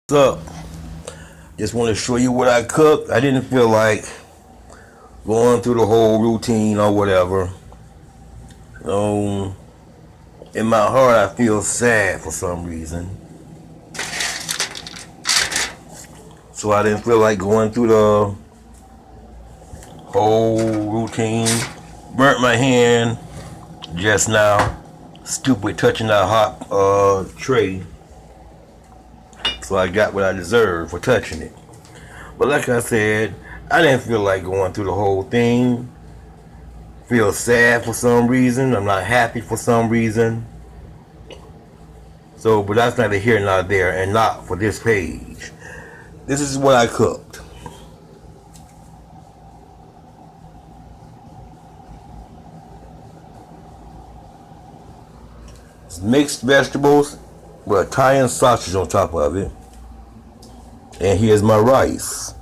What's up? Just want to show you what I cooked. I didn't feel like going through the whole routine or whatever. Um, in my heart, I feel sad for some reason. So I didn't feel like going through the whole routine. Burnt my hand just now. Stupid touching that hot tray. So I got what I deserved for touching it. But like I said, I didn't feel like going through the whole thing. Feel sad for some reason. I'm not happy for some reason. So, but that's neither here nor there, and not for this page. This is what I cooked. It's mixed vegetables with Italian sausage on top of it. And here's my rice.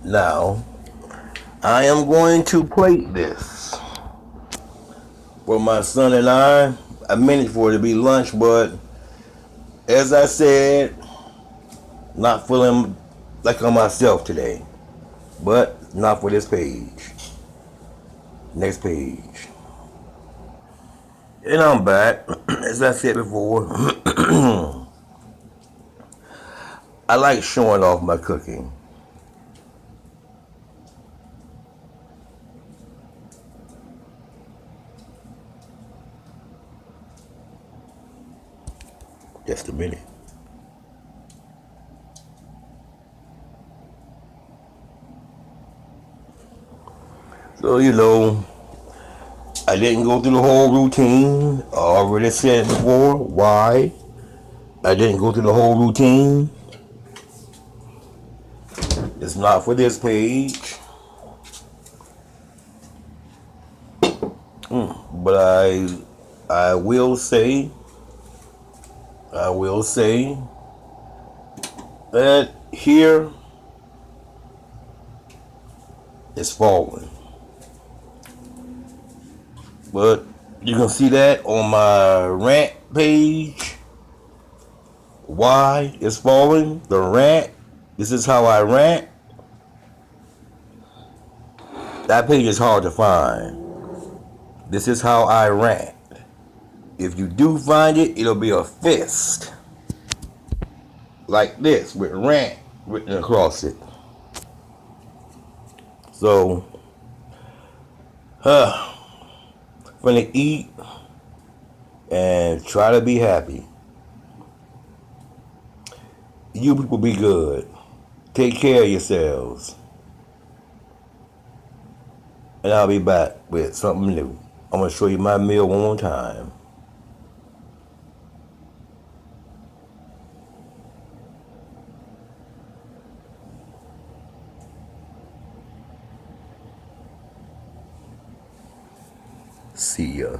Now, I am going to plate this for my son and I meant it for it to be lunch, but as I said, not feeling like I'm myself today. But not for this page. Next page. And I'm back. As I said before, I like showing off my cooking. Just a minute. So, I didn't go through the whole routine. I already said before why I didn't go through the whole routine. It's not for this page. But I will say that here is falling. But you can see that on my rant page. Why it's falling? The rant. This is how I rant. That page is hard to find. This is how I rant. If you do find it, it'll be a fist. Like this, with rant written across it. So, gonna eat and try to be happy. You people be good. Take care of yourselves. And I'll be back with something new. I'm gonna show you my meal one more time. See ya.